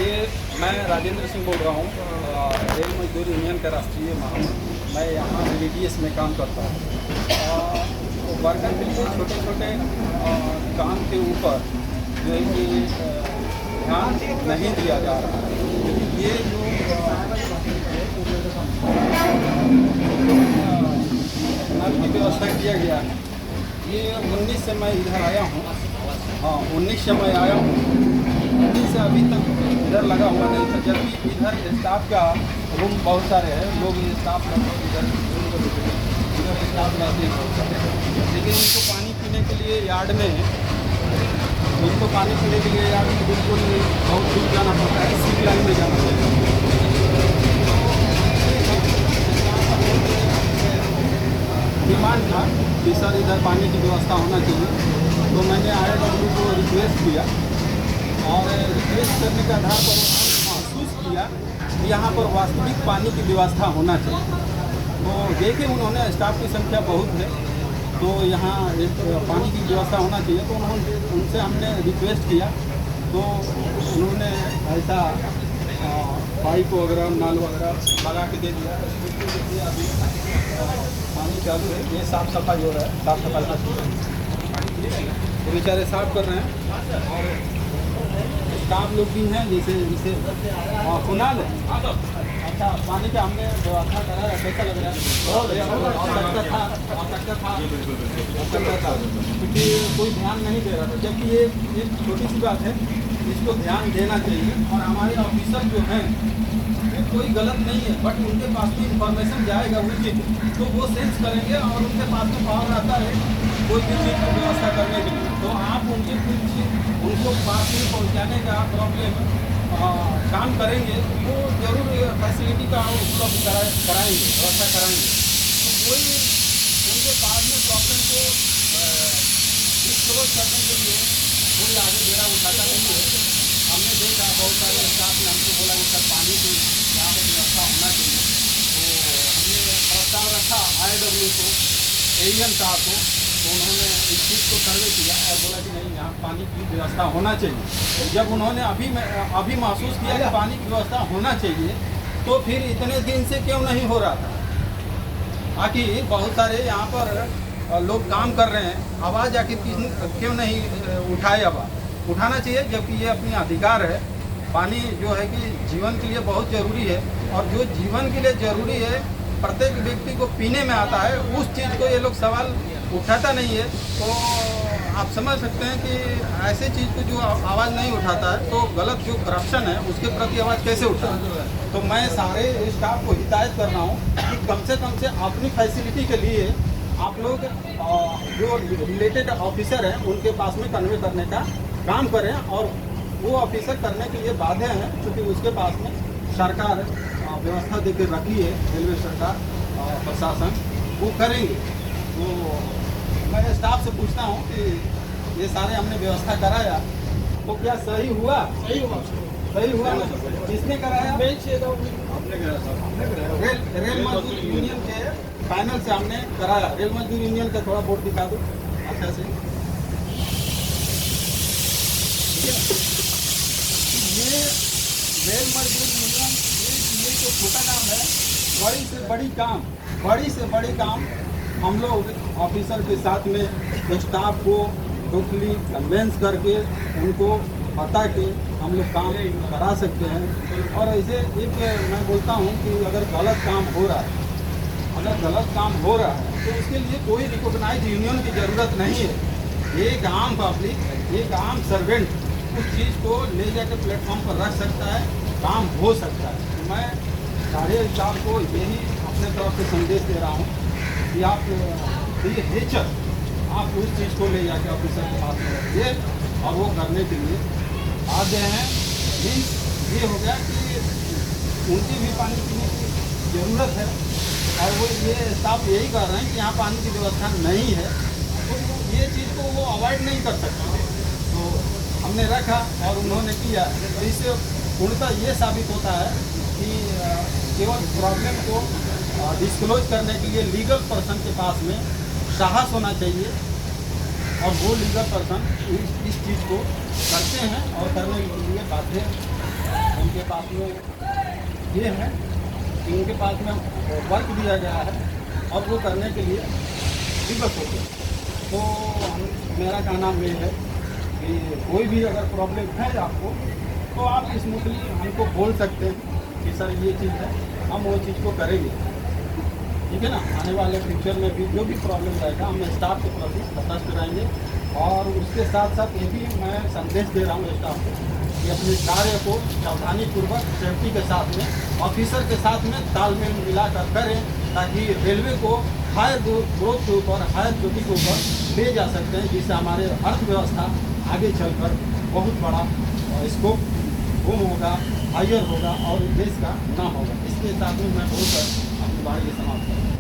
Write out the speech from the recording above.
ये मैं राजेंद्र सिंह बोल रहा हूँ, रेल मजदूर यूनियन का राष्ट्रीय महामंत्री। मैं यहाँ BDS में काम करता हूँ। वर्कर के लिए छोटे छोटे काम के ऊपर जो है कि ध्यान नहीं दिया जा रहा है। ये जो नल की व्यवस्था किया गया है, ये 19 से मैं इधर आया हूँ। हाँ, 19 से मैं आया हूँ। 19 से अभी तक इधर लगा हुआ नहीं था, जबकि इधर स्टाफ का रूम बहुत सारे हैं। लोग स्टाफ लगभग इधर स्टाफ रहते हैं बहुत सारे, लेकिन इनको पानी पीने के लिए यार्ड में बिल्कुल बहुत दूर जाना पड़ता है। सिविल लाइन में जाना पड़ता है। डिमांड था कि सर इधर पानी की व्यवस्था होना चाहिए, तो मैंने IRW को रिक्वेस्ट किया और रिक्वेस्ट करने के आधार पर महसूस किया कि यहाँ पर वास्तविक पानी की व्यवस्था होना चाहिए। तो देखे उन्होंने स्टाफ की संख्या बहुत है, तो यहाँ एक पानी की व्यवस्था होना चाहिए। तो उनसे हमने रिक्वेस्ट किया, तो उन्होंने ऐसा पाइप वगैरह नल वगैरह लगा के दे दिया। अभी पानी चालू है, ये साफ़ सफाई हो रहा है, साफ़ सफाई का तो बेचारे साफ कर रहे हैं। और स्टाफ लोग भी हैं, जैसे कुनाल है। अच्छा, पानी का हमने व्यवस्था करा है, कैसा लग रहा है? आवश्यकता था क्योंकि कोई ध्यान नहीं दे रहा था, जबकि ये एक छोटी सी बात है, इसको ध्यान देना चाहिए। और हमारे ऑफिसर जो हैं कोई गलत नहीं है, बट उनके पास भी इंफॉर्मेशन जाएगा उचित, तो वो सेंस करेंगे और उनके पास में पावर रहता है कोई भी चीज़ की व्यवस्था करने के लिए। तो आप उनको बात में पहुँचाने का प्रॉब्लम काम करेंगे, वो जरूर फैसिलिटी का उपलब्ध कराएंगे, व्यवस्था कराएंगे। तो कोई उनके बाद में प्रॉब्लम को डिस्क्लोज करने के लिए कोई आगे बेड़ा उठाता नहीं है। हमने देखा बहुत सारे स्टाफ ने हमको बोला कि सर पानी की यहाँ पर व्यवस्था होना चाहिए। तो हमने प्रस्ताव रखा IRW को, AEM साहब को, तो उन्होंने इस चीज़ को सर्वे किया और बोला कि नहीं, यहाँ पानी की व्यवस्था होना चाहिए। जब उन्होंने अभी महसूस किया कि पानी की व्यवस्था होना चाहिए, तो फिर इतने दिन से क्यों नहीं हो रहा था? बाकी बहुत सारे यहाँ पर लोग काम कर रहे हैं, आवाज़ आखिर क्यों नहीं उठाए? आवाज़ उठाना चाहिए, जबकि ये अपनी अधिकार है। पानी जो है कि जीवन के लिए बहुत ज़रूरी है, और जो जीवन के लिए ज़रूरी है प्रत्येक व्यक्ति को पीने में आता है, उस चीज़ को ये लोग सवाल उठाता नहीं है। तो आप समझ सकते हैं कि ऐसे चीज़ को जो आवाज़ नहीं उठाता है, तो गलत जो करप्शन है उसके प्रति आवाज़ कैसे उठाए? तो मैं सारे स्टाफ को हिदायत कर रहा हूँ कि कम से अपनी फैसिलिटी के लिए आप लोग जो रिलेटेड ऑफिसर हैं उनके पास में कन्वे करने का काम करें, और वो ऑफिसर करने के लिए बाध्य हैं, क्योंकि उसके पास में सरकार व्यवस्था देकर रखी है, रेलवे सरकार प्रशासन वो करेंगे। तो मैं स्टाफ से पूछता हूँ कि ये सारे हमने व्यवस्था कराया, तो क्या सही हुआ? सही हुआ ना? किसने कराया? रेल मजदूर यूनियन के पैनल से हमने कराया। रेल मजदूर यूनियन का थोड़ा बोर्ड दिखा दो अच्छा से। ये रेल मजदूर यूनियन ये जो छोटा काम है, बड़ी से बड़ी काम हम लोग ऑफिसर के साथ में स्टाफ को टोटली कन्वेंस करके उनको बता के हम लोग काम करा सकते हैं। और ऐसे एक मैं बोलता हूँ कि अगर गलत काम हो रहा है, तो उसके लिए कोई रिकॉग्नाइज यूनियन की ज़रूरत नहीं है। एक आम पब्लिक, एक आम सर्वेंट उस चीज़ को ले जाकर प्लेटफॉर्म पर रख सकता है, काम हो सकता है। तो मैं सारे स्टाफ को यही अपने तरफ से संदेश दे रहा हूँ कि आप आप उस चीज़ को ले जाकर ऑफिसर के पास में रखिए, और वो करने के लिए बाध्य हैं। ये हो गया कि उनकी भी पानी पीने की ज़रूरत है, और वो ये स्टाफ यही कर रहे हैं कि यहाँ पानी की व्यवस्था नहीं है, तो ये चीज़ को वो अवॉइड नहीं कर सकते। तो हमने रखा और उन्होंने किया, तो इससे पूर्णतः ये साबित होता है कि केवल प्रॉब्लम को डिस्क्लोज करने के लिए लीगल पर्सन के पास में साहस होना चाहिए, और वो लीगल पर्सन इस चीज़ को करते हैं और करने के लिए बाध्य इनके पास में ये है कि इनके पास में वर्क दिया गया है और वो करने के लिए दिक्कत होती है। तो मेरा कहना ये है कि कोई भी अगर प्रॉब्लम है आपको तो आप स्मूथली हमको बोल सकते हैं कि सर ये चीज़ है, हम वो चीज़ को करेंगे, ठीक है ना। आने वाले फ्यूचर में भी जो भी प्रॉब्लम रहेगा हम स्टाफ के प्रति सतर्क रहेंगे। और उसके साथ साथ ये भी मैं संदेश दे रहा हूँ स्टाफ को कि अपने कार्य को सावधानीपूर्वक सेफ्टी के साथ में ऑफिसर के साथ में तालमेल मिलाकर करें, ताकि रेलवे को हायर ग्रोथ के ऊपर, हायर चोटी के ऊपर ले जा सकते हैं, जिससे हमारे अर्थव्यवस्था आगे चलकर बहुत बड़ा स्कोप बूम होगा, हायर होगा और देश का नाम होगा। इसके साथ में मैं बोलकर अपनी बात ये समाप्त करूँ।